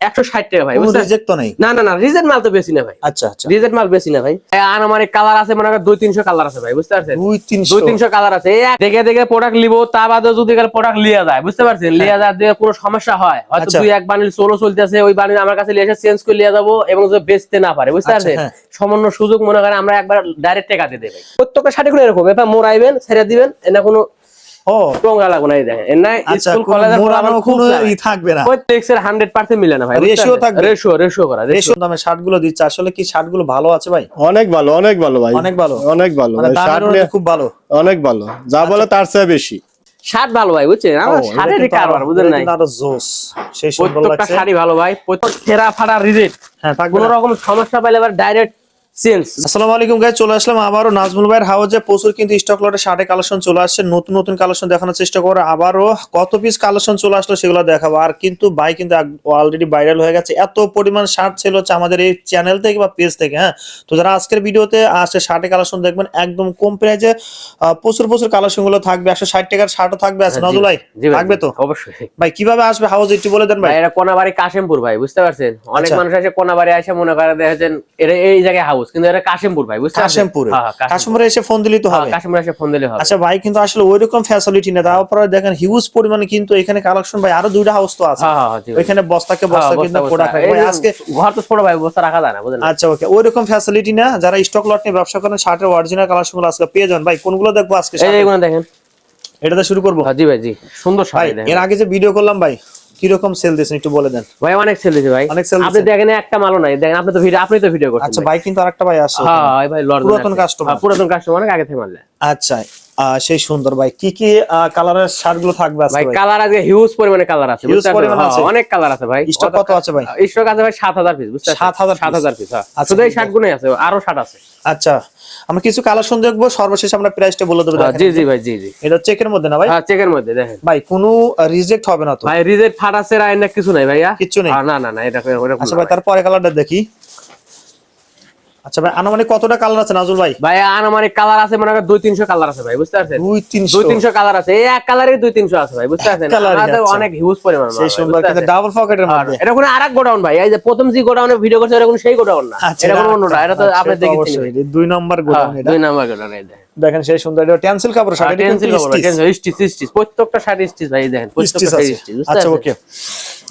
160 টাকা ভাই। কোনো রিজেক্ট তো নাই? না না না, রিজেক্ট মাল তো বেশি না ভাই। আচ্ছা আচ্ছা, রিজেক্ট মাল বেশি না ভাই। আর আমার কালার আছে মনে করেন 200-300 কালার আছে ভাই, বুঝতে পারছেন? 200-300 কালার আছে। এই দেখে দেখে প্রোডাক্ট লিব, তা বাদে যদি প্রোডাক্ট লিয়া যায়, বুঝতে পারছেন? লিয়া যায় দিয়ে কোনো সমস্যা হয়, হয়তো দুই এক বান্ডিল সোলো চলতেছে, ওই বান্ডিল আমার কাছে লিয়ে এসে চেঞ্জ করে লিয়া যাবো এবং যে বেচতে না পারে, বুঝতে পারছেন? সামান্য সুযোগ মনে করেন আমরা একবার ডাইরেক্ট টাকা দিয়ে দেব ভাই। প্রত্যেকটা শাড়ি গুলো এরকম, এটা মোড়াইবেন, ছেড়ে দিবেন, এনা কোনো অনেক ভালো, অনেক ভালো ভাই, অনেক ভালো, অনেক ভালো, খুব ভালো, অনেক ভালো, যা বলে তার চেয়ে বেশি। শার্ট ভালো ভাই, বুঝছেন? আমার শার্টের কারবার বুঝেন নাই, প্রত্যেকটা শাড়ি ভালো ভাই, প্রত্যেক ছেঁড়া ফাড়া রিজেক্ট, কোনো রকম সমস্যা পাইলে এবার ডাইরেক্ট চেঞ্জ। আসসালামু আলাইকুম গাইস, চলে আসলাম আবারও নাজমুল ভাইয়ের হাউজে। প্রচুর কিন্তু স্টক লটে শার্টের কালেকশন চলে আসছে, নতুন নতুন কালেকশন দেখানোর চেষ্টা করবো। আবারও কত পিস কালেকশন চলে আসলো সেগুলো দেখাবো। আর কিন্তু ভাই কিন্তু অলরেডি ভাইরাল হয়ে গেছে, এত পরিমাণ শার্ট ছিল হচ্ছে আমাদের এই চ্যানেল থেকে বা পেজ থেকে। হ্যাঁ, তো যারা আজকের ভিডিওতে আসছে শার্টের কালেকশন দেখবেন, একদম কম প্রাইজে প্রচুর প্রচুর কালেকশন গুলো থাকবে। 160 টাকার শার্টও থাকবে। আছে নাজমুল ভাই? থাকবে তো অবশ্যই ভাই। কিভাবে আসবে হাউজ একটু বলে দেন ভাই। এটা কোনাবাড়ি কাশিমপুর ভাই, বুঝতে পারছেন? অনেক মানুষ আছে কোনাবাড়ি আসে মনে করে দেখেন এটা এই জায়গায় হাউস, কিন্তু এটা কাশিমপুর ভাই, বুঝতে পারছেন? কাশিমপুরে এসে ফোন দিলেই তো হবে। কাশিমপুরে এসে ফোন দিলে হবে। আচ্ছা ভাই, কিন্তু আসলে ওইরকম ফ্যাসিলিটি না, তারপরে দেখেন হিউজ পরিমাণে কিন্তু এখানে কালেকশন ভাই। আরো দুইটা হাউস তো আছে, ওইখানে বস্তাকে বস্তা কিন্তু প্রোডাক্ট ভাই। আজকে ঘর তো ছোট ভাই, বস্তা রাখা যায় না, বুঝলেন? আচ্ছা ওকে, ওইরকম ফ্যাসিলিটি না। যারা স্টক লট নিয়ে ব্যবসা করেন, শার্টের অরিজিনাল কালেকশন গুলো আজকে পেয়ে যান ভাই। কোনগুলো দেখবো আজকে? এইগুলো দেখেন, এটাতে শুরু করবো। জি ভাই, জি সুন্দর শাড়ি। এর আগে যে ভিডিও করলাম ভাই, কিরকম সেল দিয়েছেন একটু বলে দেন ভাই। অনেক সেল দিয়েছে ভাই, অনেক সেল। আপনি দেখেন একটা মালও নাই, দেখেন আপনি তো ভিডিও করছেন। আচ্ছা ভাই, কিন্তু আরেকটা ভাই আসছে। হ্যাঁ ভাই, পুরাতন কাস্টমার, পুরাতন কাস্টমার, অনেক আগে থেকে মারলে। আচ্ছা সেই সুন্দর ভাই। কি কি কালারের শার্ট গুলো থাকবে আজকে ভাই? ভাই কালার আজকে হিউজ পরিমাণে কালার আছে, হিউজ পরিমাণে আছে, অনেক কালার আছে ভাই। স্টক কত আছে ভাই? স্টক আছে ভাই 7000 পিস, বুঝছেন? 7000 পিস। শুধু এই শার্ট গুলোই আছে, আরো শার্ট আছে। আচ্ছা, আমরা কিছু কালেকশন দেখবো, সর্বশেষ আমরা প্রাইসটা বলে দেব। জি জি ভাই, জি জি। এটা চেকের মধ্যে না ভাই? হ্যাঁ, চেকের মধ্যে। দেখেন ভাই, কোনো রিজেক্ট হবে না তো ভাই? রিজেক্ট ফাটাছে রায় না কিছু নাই ভাইয়া, কিছু নেই। না না না, এটা আচ্ছা ভাই, তারপরে কালারটা দেখি। আচ্ছা ভাই, আনুমানিক কতটা কালার আছে নাজুল ভাই? ভাই আনুমানিক কালার আছে মনে করেন 200-300 কালার আছে ভাই, বুঝতে পারছেন? 200-300 কালার আছে, এই এক কালারে 200-300 আছে ভাই, বুঝতে পারছেন? আমাদের অনেক হিউজ পরিমাণ মাল। সেই সুন্দর, কিন্তু ডাবল পকেটের মধ্যে। এটা কোনো আরেক গোডাউন ভাই, এই যে প্রথম যে গোডাউনে ভিডিও করছে এটা কোনো সেই গোডাউন না, এটা কোনো অন্যটা। এটা তো আপনি দেখেছেন, 2 নম্বর গোডাউন। এটা 2 নম্বর গোডাউন। এই দেখেন সেই সুন্দর, এটা টেনসিল কাপড় শাড়ি। এটা টেনসিল কাপড়, স্টিচ, প্রত্যেকটা শাড়ি স্টিচ ভাই, দেখেন প্রত্যেকটা স্টিচ। আচ্ছা ওকে,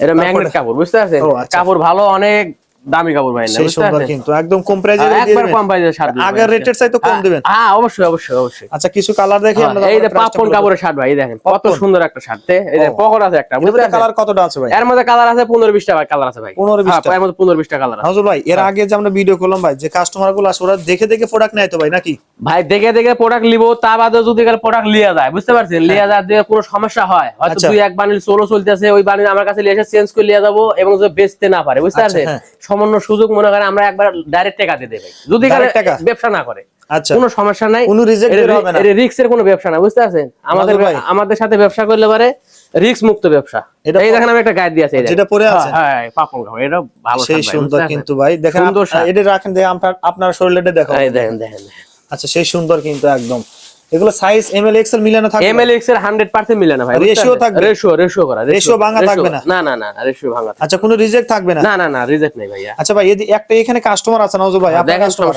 এটা ম্যাগনেট কাপড়, বুঝতে পারছেন? কাপড় ভালো, অনেক দামি কাপড় ভাই, না? সেই সুন্দর, কিন্তু একদম কম প্রাইজে দিয়ে দিবেন। একবার কম প্রাইজে শার্ট দিবেন, আগের রেটের চাইতে কম দিবেন। হ্যাঁ অবশ্যই অবশ্যই অবশ্যই। আচ্ছা, কিছু কালার দেখি আমরা। এই যে পাপন কাপড়ের শার্ট ভাই, দেখেন কত সুন্দর একটা শার্ট। এই যে পকেট আছে একটা, বুঝতে পারছেন? কালার কতটা আছে ভাই? এর মধ্যে কালার আছে 15-20টা ভাই, কালার আছে ভাই 15-20টা। এর মধ্যে 15-20টা কালার আছে। হাজুর ভাই, এর আগে যে আমরা ভিডিও করলাম ভাই, যে কাস্টমার গুলো আসে ওরা দেখে দেখে প্রোডাক্ট নেয় তো ভাই, নাকি? ভাই দেখে দেখে প্রোডাক্ট লিব, তা বাদে যদি প্রোডাক্ট লিয়া যায়, বুঝতে পারছেন? লিয়া যায় দিয়ে কোনো সমস্যা হয়, হয়তো দুই এক বান্ডিল সোলো চলতেছে, ওই বান্ডিল আমার কাছে লিয়ে এসে চেঞ্জ করে লিয়া যাবো এবং যে বেচতে না পারে, বুঝতে পারছেন? সামান্য সুযোগ মনে করেন আমরা একবার ডাইরেক্ট টাকা দিয়ে দেব ভাই, যদি ব্যবসা না করে। আচ্ছা, কোনো সমস্যা নাই, কোনো রিজেক্ট হবে না, এটা রিস্কের কোনো ব্যবসা না, বুঝতে পারছেন? আমাদের সাথে ব্যবসা করলে পারে রিস্ক মুক্ত ব্যবসা। এই দেখেন আমি একটা গাইড দিয়েছি, যেটা পরে আছে। হ্যাঁ, পাপন কাপড়, এটা ভালো, সেই সুন্দর কিন্তু ভাই। দেখেন এটা রাখেন, দেখেন আপনার শরীরটা দেখো। দেখেন দেখেন। আচ্ছা, সেই সুন্দর কিন্তু একদম। এগুলো সাইজ এমএল এক্সএল মিলানো থাকবে? এমএল এক্সএল 100% মিলানো ভাই। রেশিও থাকবে? রেশিও করা, রেশিও ভাঙা থাকবে না? না না না, রেশিও ভাঙা। আচ্ছা, কোনো রিজেক্ট থাকবে না? না না না, রিজেক্ট নাই ভাইয়া। আচ্ছা ভাই, একটা এখানে কাস্টমার আছে নাজু ভাই, আপনার কাস্টমার।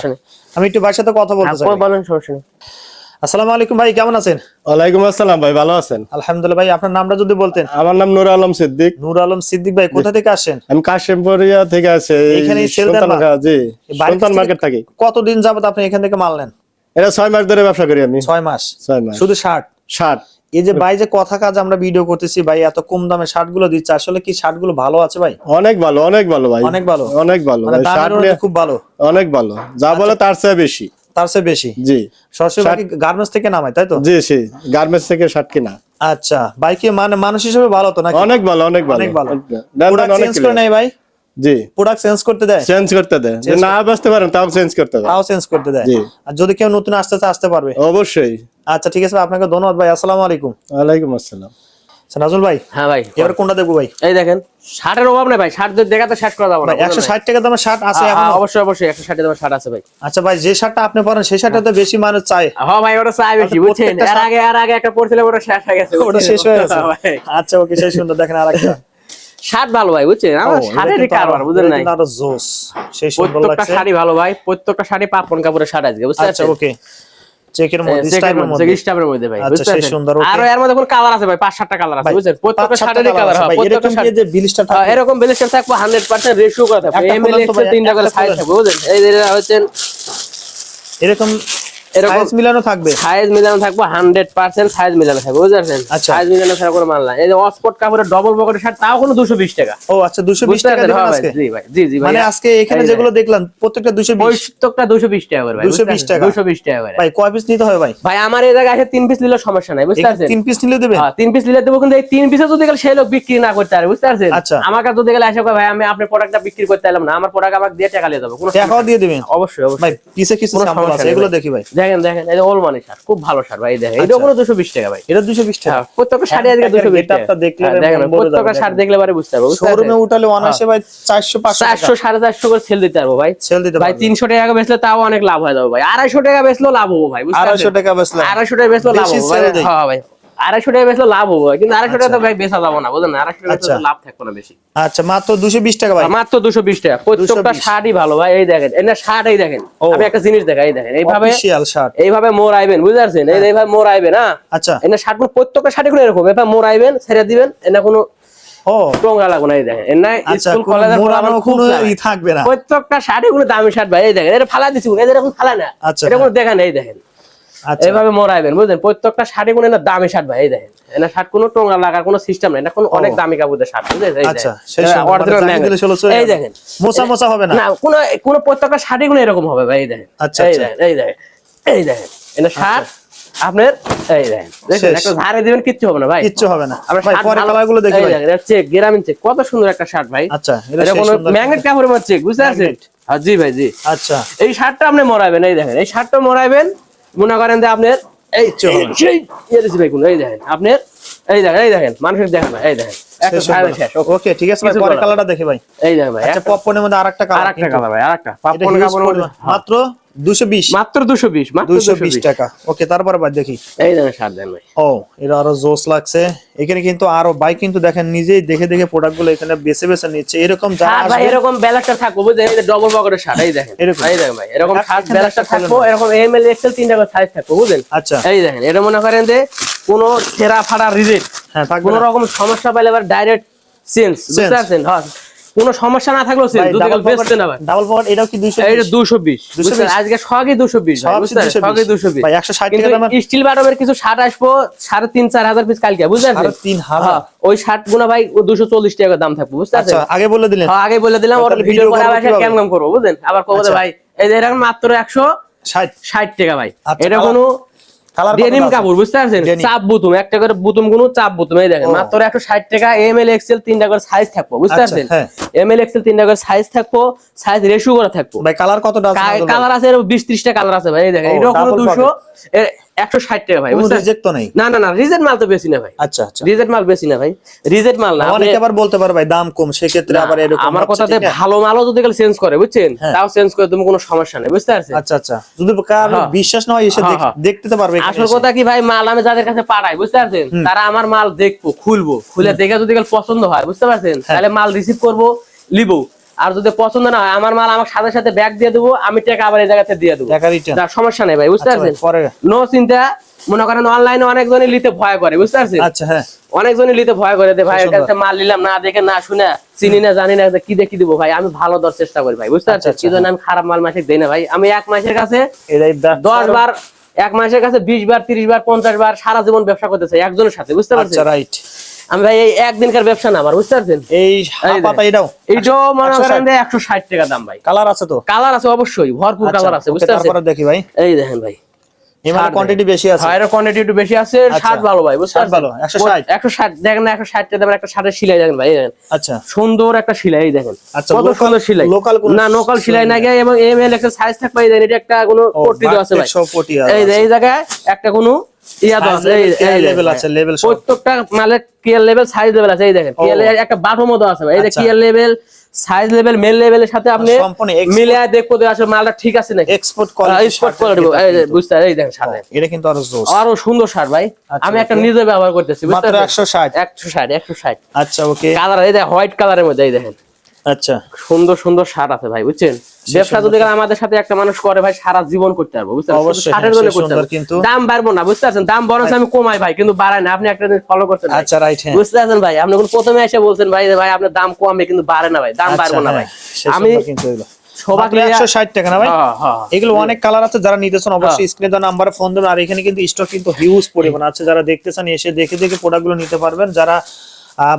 আমি একটু ভাইয়ের সাথে কথা বলতে চাই। আপনি বলেন, সমস্যা নেই। আসসালামু আলাইকুম ভাই, কেমন আছেন? ওয়ালাইকুম আসসালাম ভাই, ভালো আছেন? আলহামদুলিল্লাহ ভাই। আপনার নামটা যদি বলতেন। আমার নাম নূর আলম সিদ্দিক। নূর আলম সিদ্দিক ভাই, কোথা থেকে আসেন? আমি কাশিমপুরিয়া থেকে আসি। এখানেই সেল দেন? জি, সুলতান মার্কেট থেকে। কতদিন যাবত আপনি এখান থেকে মাল নেন? এটা 6 মাস ধরে ব্যবসা করি আমি। 6 মাস? 6 মাস। শুধু শার্ট? শার্ট। এই যে ভাই যে কথা কাজ আমরা ভিডিও করতেছি ভাই, এত কম দামে শার্ট গুলো দিচ্ছে, আসলে কি শার্ট গুলো ভালো আছে ভাই? অনেক ভালো, অনেক ভালো ভাই, অনেক ভালো, অনেক ভালো। শার্ট খুব ভালো, অনেক ভালো, যা বলে তার চেয়ে বেশি। তার চেয়ে বেশি? জি। সরাসরি গার্মেন্টস থেকে নামায়, তাই তো? জি জি, গার্মেন্টস থেকে শার্ট কিনা। আচ্ছা ভাই, কি মানে মানুষ হিসেবে ভালো তো নাকি? অনেক ভালো, অনেক ভালো, অনেক ভালো। প্রোডাক্ট চেঞ্জ করে নাই ভাই? জি, প্রোডাক্ট চেঞ্জ করতে দেয়? চেঞ্জ করতে দেয়, না বুঝতে পারেন তাও চেঞ্জ করতে দেয়, তাও চেঞ্জ করতে দেয়। আর যদি কেউ নতুন আসতে পারবে? অবশ্যই। আচ্ছা ঠিক আছে, আপনাকে ধন্যবাদ ভাই। আসসালামু আলাইকুম। ওয়ালাইকুম আসসালাম। নাজুল ভাই। হ্যাঁ ভাই, এবার কোনটা দেখবো ভাই? এই দেখেন, শার্টের অভাব নেই ভাই, শার্ট দেখাতে শেষ করা যাবে না। 160 টাকা দামের শার্ট আছে এখন? অবশ্যই অবশ্যই 160 দামের শার্ট আছে ভাই। আচ্ছা ভাই, যে শার্টটা আপনি পরেন সেই শার্টটা তো বেশি মানুষ চায়। হ্যাঁ ভাই, ওটা চাই বেশি, বুঝছেন? এর আগে একটা পড়ছিলাম, ওটা শেষ হয়ে গেছে। ওটা শেষ হয়ে গেছে? আচ্ছা ওকে, সেই সুন্দর। দেখেন আরেকটা, শার্ট ভালো ভাই বুঝছেন, আমার শার্টেরই কারবার বুঝেন নাই, আরো জোস, সেই সুন্দর প্রত্যেকটা লাগছে। শাড়ি ভালো ভাই, প্রত্যেকটা শাড়ি পাপন কাপড়ের শাড়ি আজকে বুঝতে আচ্ছা পারছেন। ওকে, চেকের মধ্যে, স্টাইলের মধ্যে, স্টাইলের মধ্যে ভাই আচ্ছা বুঝতে সেই পারছেন। সুন্দর। আর এর মধ্যে কোন কালার আছে ভাই, 5-7টা কালার আছে বুঝছেন, প্রত্যেকটা শাড়িরই কালার হয়, এরকম কি যে বিলিস্টার থাকে, এরকম ব্লেজার থাকবে 100% রেশিও করা থাকবে, এমএল এক্সেল তিনটা করে সাইজ থাকবে বুঝছেন। এই যে হচ্ছেন এরকম সাইজ মিলানো থাকবে, সাইজ মিলানো থাকবে 100% সাইজ মিলানো থাকবে বুঝতে পারছেন। সাইজ মিলানো ছাড়া কোনো মাল না। এই যে অক্সফোর্ড কাপড়ের ডবল পকেটের শার্ট, তাও কোনো 220 টাকা। ও আচ্ছা 220 টাকা দিবেন আজকে? জি ভাই, জি জি ভাই, মানে আজকে এখানে যেগুলো দেখলাম প্রত্যেকটা 220, প্রত্যেকটা 220 টাকা করে ভাই, 220 টাকা, 220 টাকা করে ভাই কয় পিস নিতে হবে ভাই? ভাই আমার এই জায়গায় এসে 3 পিস নিলে সমস্যা নাই বুঝতে পারছেন। 3 পিস নিলে দেবেন? হ্যাঁ 3 পিস নিলে দেবো, কিন্তু এই 3 পিসে যদি গেলে সেই লোক বিক্রি না করতে পারে বুঝতে পারছেন। আচ্ছা আমার কাছে যদি গেলে এসে কয় ভাই আমি আপনার প্রোডাক্টটা বিক্রি করতে এলাম না, আমার প্রোডাক্ট আমাকে দিয়ে টাকা নিয়ে যাবে, কোনো টাকাও দিয়ে দিবেন? অবশ্যই অবশ্যই ভাই পিসে কিছু স্যাম্পল আছে, এগুলো দেখি ভাই। দেখেন দেখেন, এই যে ওল মানি শার্ট, খুব ভালো শার্ট ভাই, দেখেন এটা কোনো 220 টাকা ভাই, এটা 220 টাকা। প্রত্যেকটা শাড়ি আজকে 220 টাকা। এটা দেখলে দেখেন প্রত্যেকটা শার্ট দেখলে পরে বুঝতে পারবো, শোরুমে উঠালে অনায়াসে ভাই 400 500 টাকা, 400 450 করে সেল দিতে পারবো ভাই, সেল দিতে ভাই। পারবেন 300 টাকা বেচলে তাও অনেক লাভ হয়ে যাবে ভাই, 250 টাকা বেচলেও লাভ হবে ভাই, বুঝতে পারছেন। 250 টাকা বেচলে, 250 টাকা বেচলেও লাভ হবে ভাই। হ্যাঁ ভাই 250 টাকা বেচলেও লাভ হবে, কিন্তু 250 টাকা তো ভাই বেচা যাবে না বুঝেন, 250 টাকা বেচলে লাভ থাকবে না বেশি। আচ্ছা মাত্র 220 টাকা ভাই, মাত্র 220 টাকা। প্রত্যেকটা শার্টই ভালো ভাই, এই দেখেন এটা শার্ট, এই দেখেন আমি একটা জিনিস দেখাই, এই দেখেন এইভাবে অফিশিয়াল শার্ট, এইভাবে মোর আইবেন বুঝতে পারছেন, এইভাবে মোর আইবেন। হ্যাঁ আচ্ছা এটা শার্ট গুলো প্রত্যেকটা শার্টে গুলো এরকম, এভাবে মোর আইবেন, ছেড়ে দিবেন, এটা কোনো ও টঙ্গা লাগবে না, এই দেখেন এর আচ্ছা স্কুল কোনো কলেজের মোড়ানো কোনো ই থাকবে না, প্রত্যেকটা শার্টে গুলো দামি শার্ট ভাই, এই দেখেন এটা ফালা দিছি, এটা এরকম ফালা না, আচ্ছা এটা কোনো দেখেন, এই দেখেন আচ্ছা এইভাবে মোড়াইবেন বুঝলেন। প্রত্যেকটা শাড়ি কোনো দামি শার্ট ভাই, এই দেখেন এটা শার্ট কোনো টোঙ্গা লাগার কোনো সিস্টেম নাই, এটা কোনো অনেক দামি কাপড়ের শার্ট বুঝলেন। এই আচ্ছা দেখেন সেই সময় অরিজিনাল জানি দিলে চলে চলে এই দেখেন মোছা মোছা হবে না, না কোনো কোনো প্রত্যেকটা শাড়ি কোনো এরকম হবে ভাই, এই দেখেন আচ্ছা এই দেখেন এই দেখেন এই দেখেন এটা শার্ট আপনার, এই দেখেন দেখেন একটা ধারে দিবেন কিচ্ছু হবে না ভাই, কিচ্ছু হবে না আমরা ভাই। শার্ট পরে ভালো- কালারগুলো দেখি এই ভাই। দেখেন এটা চেক গ্রামীণ চেক, কত সুন্দর একটা শার্ট ভাই। আচ্ছা এটা সেই কোনো সুন্দর ম্যাগনেট কাপড়ের মধ্যে চেক বুঝতে পারছেন। হ্যাঁ জি ভাই জি। আচ্ছা এই শার্টটা আপনি মরাইবেন, এই দেখেন এই শার্টটা মরাইবেন, মনে করেন যে আপনার এই সেই ইয়ে দিছি ভাই কোন, এই দেখেন আপনার এই দেখেন মানুষের দেখেন ভাই, এই দেখেন একটা সাইজ শেষ। ওকে ঠিক আছে ভাই, পরে কালারটা দেখি ভাই। এই দেখেন ভাই আচ্ছা পপকর্নের মধ্যে আরেকটা কালার, আরেকটা কালার ভাই, আরেকটা পাপন কাপড়ের মধ্যে মাত্র 220, মাত্র 220, মাত্র 220 টাকা। ওকে তারপরে ভাই দেখি, এই দেখেন শার্ট দেন ভাই। ও এটা আরো জোস লাগছে। এখানে কিন্তু আরো ভাই কিন্তু দেখেন নিজেই দেখে দেখে প্রোডাক্ট গুলো এখানে বেছে বেছে নিচ্ছে, এরকম যারা শার্ট ভাই আসবে এরকম ব্যালেন্সটা থাকবো বুঝছেন, এই যে ডবল পকেটের শার্ট, এই দেখেন এরকম। এই দেখেন ভাই এরকম শার্ট এখানে ব্যালেন্সটা একটা থাকবো, এরকম এমএল এক্সেল তিনটা করে সাইজ থাকবো বুঝছেন। আচ্ছা এই দেখেন এটা মনে করেন যে কোনো ছেঁড়া ফাড়া রিজেক্ট, হ্যাঁ থাকবে কোনো না। রকম সমস্যা পাইলে আবার ডাইরেক্ট চেঞ্জ বুঝতে পারছেন। হ্যাঁ কোনো সমস্যা না থাকলেও চেঞ্জ, যদি কাল বেচতে না ভাই। ডাবল পকেট এটাও কি 220? এইটা 220 বুঝছেন, আজকে সবই 220 ভাই বুঝছেন, সবই 220 ভাই 160 টাকা কিন্তু দাম। স্টিল বাটমের কিছু শার্ট আসবো 3.5-4 হাজার পিস কালকে বুঝছেন। 3.5 ওই শার্ট গুলো ভাই 240 টাকা দাম থাকবে বুঝতে পারছেন। আচ্ছা আগে বলে দিলেন। হ্যাঁ আগে বলে দিলাম, ওর তাহলে ভিডিও video করে করবো আবার কিভাবে? কেমন করবো বুঝছেন, আবার কবো আচ্ছা। ভাই এই যে এরকম মাত্র 160 টাকা ভাই। আচ্ছা, এটা কোনো কালার ডেনিম কাপড় বুঝতে পারছেন, চাপ বুতুম একটা করে বুতুম গুলো চাপ বুতুম, এই দেখেন মাত্র 160 টাকা। এমএল এক্সেল তিনটা করে সাইজ থাকবো বুঝতে আচ্ছা, পারছেন। হ্যাঁ। এমএল এক্সেল তিনটা করে সাইজ থাকবো, সাইজ রেশিও করা থাকবো ভাই কালার কতটা আছে? কালার আছে 20-30 টা কালার আছে ভাই, এই দেখেন ও, এটা কোনো double 160 টাকা ভাই কোনো বুঝছেন। রিজেক্ট তো নেই? না না না রিজেক্ট মাল তো বেশি না ভাই, আচ্ছা আচ্ছা রিজেক্ট মাল বেশি না ভাই, রিজেক্ট মাল না। অনেকে আবার বলতে পারে ভাই দাম কম, সেক্ষেত্রে আবার এরকম আমার হচ্ছে, কথাতে ঠিক না? ভালো মালও যদি কাল চেঞ্জ করে বুঝছেন, হ্যাঁ। তাও চেঞ্জ করে তুমি কোনো সমস্যা নেই বুঝতে পারছেন। আচ্ছা আচ্ছা যদি কারো হ্যাঁ। বিশ্বাস না হয় এসে হ্যাঁ, হ্যাঁ। দেখতে তো পারবে এখানে আসল এসে। কথা কি ভাই, মাল আমি যাদের কাছে পাঠাই বুঝতে পারছেন, তারা আমার মাল দেখবো, খুলবো, খুলে দেখে যদি কাল পছন্দ হয় বুঝতে পারছেন, তাহলে মাল রিসিভ করবো, লিবো। আর যদি পছন্দ না হয় আমার মাল আমার সাথে সাথে ব্যাগ দিয়ে দেবো, আমি টাকা আবার এই জায়গাতে দিয়ে দেবো, টাকা রিটার্ন। তার সমস্যা নেই ভাই বুঝতে আচ্ছা পারছেন। ভাই, পরে নো চিন্তা। মনে করেন অনলাইনে অনেকজনই নিতে ভয় করে বুঝতে পারছেন, আচ্ছা হ্যাঁ অনেকজনই নিতে ভয় করে যে ভাই এর কাছে মাল নিলাম না দেখে না শুনে চিনি না জানি না কি দেখি দিব ভাই, আমি ভালো দর চেষ্টা করি ভাই বুঝতে পারছেন। কি জন্য আমি খারাপ মাল মাসে দেই না ভাই, আমি এক মাসের কাছে এটাই 10 বার, এক মাসের কাছে 20 বার 30 বার 50 বার সারা জীবন ব্যবসা করতে চাই একজনের সাথে বুঝতে পারছেন। আচ্ছা রাইট। আমি ভাই এই একদিনকার ব্যবসা না আমার বুঝতে পারছেন। এই পাতা এটাও এইটাও মনে করেন 160 টাকা দাম ভাই। কালার আছে তো? কালার আছে অবশ্যই, ভরপুর কালার আছে বুঝতে পারছেন। তারপরে দেখি ভাই, এই দেখেন ভাই এই মানে কোয়ান্টিটি বেশি আছে, হায়ার কোয়ান্টিটি একটু বেশি আছে, শার্ট ভালো ভাই বুঝতে পারছেন। ভালো 160 160 দেখেন না, 160 টাকা দামের একটা শার্টের সেলাই দেখেন ভাই, এই দেখেন আচ্ছা সুন্দর একটা সেলাই, এই দেখেন আচ্ছা, কত সুন্দর সেলাই, লোকাল না লোকাল সেলাই না গিয়ে, এবং এমএল একটা সাইজ থাকবে, এই দেখেন এটা একটা কোনো পট্টি দেওয়া আছে ভাই, এই যে এই জায়গায় একটা কোনো ইয়া দেওয়া আছে, এই লেভেল আছে, লেভেল প্রত্যেকটা মালের কিয়ার লেভেল সাইজ লেভেল আছে, এই দেখেন কিয়ার একটা বাটমও দেওয়া আছে ভাই, এই যে কিয়ার লেভেল সাইজ লেভেল মেল লেভেলের সাথে আপনি সম্পূর্ণ মিলিয়ে দেখবো যে আসলে মালটা ঠিক আছে নাকি এক্সপোর্ট কোয়ালিটি এক্সপোর্ট কোয়ালিটি বুঝতে এই দেখেন সাথে এটা কিন্তু আরো জোস আরো সুন্দর শার্ট ভাই আমি একটা নিজে ব্যবহার করতেছি বুঝতে মাত্র 160 160 আচ্ছা ওকে কালার এই দেখেন হোয়াইট কালারের মধ্যে এই দেখেন আচ্ছা সুন্দর সুন্দর শার্ট আছে ভাই বুঝছেন ব্যবসা যদি আমাদের সাথে একটা মানুষ করে ভাই সারা জীবন করতে পারবো বুঝতে পারছেন অবশ্যই, শার্টের জন্য হ্যাঁ, করতে সুন্দর পারবো কিন্তু। দাম বাড়বো না বুঝতে পারছেন দাম বরং আমি কমাই ভাই কিন্তু বাড়াই না আপনি একটা জিনিস ফলো করছেন ভাই। আচ্ছা রাইট হ্যাঁ বুঝতে পারছেন ভাই আপনি কোন প্রথমে এসে বলছেন ভাই যে ভাই আপনার দাম কমে কিন্তু বাড়ে না ভাই দাম বাড়বো না ভাই আমি কিন্তু এগুলো সবাইকে 160 টাকা না ভাই এগুলো অনেক কালার আছে যারা নিতেছেন অবশ্যই স্ক্রিনে দেওয়া নাম্বারে ফোন দেবেন আর এখানে কিন্তু স্টক কিন্তু হিউজ পরিমাণ আছে যারা দেখতেছেন এসে দেখে দেখে প্রোডাক্টগুলো নিতে পারবেন যারা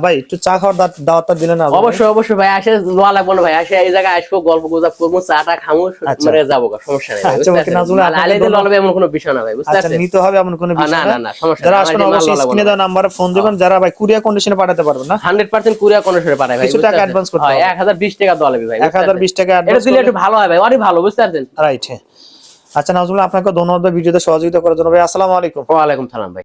ভাই একটু চা খাওয়ার দাওয়াতটা দিলেন না অবশ্যই অবশ্যই ভাই আসে লোয়া লাগবো না ভাই আসে এই জায়গায় আসবো গল্প গুজব করবো চাটা খামো মানে যাবো সমস্যা নেই আচ্ছা ওকে নাজমুল আলাদা লড়বে এমন কোনো বিষয় না ভাই বুঝতে আচ্ছা পারছেন নিতে হবে এমন কোনো বিষয় না না না না সমস্যা যারা আসলে অবশ্যই স্ক্রিনে দেওয়া নাম্বারে ফোন দিবেন যারা ভাই কুরিয়ার কন্ডিশনে পাঠাতে পারবেন না 100% কুরিয়ার কন্ডিশনে পাঠাই ভাই কিছু টাকা অ্যাডভান্স করতে হবে 1020 টাকা দেওয়া লাগবে ভাই 1020 টাকা এটা অ্যাডভান্স দিলে একটু ভালো হয় ভাই অনেক ভালো বুঝতে পারছেন রাইট হ্যাঁ আচ্ছা নাজমুল আপনাকে ধন্যবাদ ভিডিওতে সহযোগিতা করার জন্য ভাই আসসালামু আলাইকুম ওয়া আলাইকুম সালাম ভাই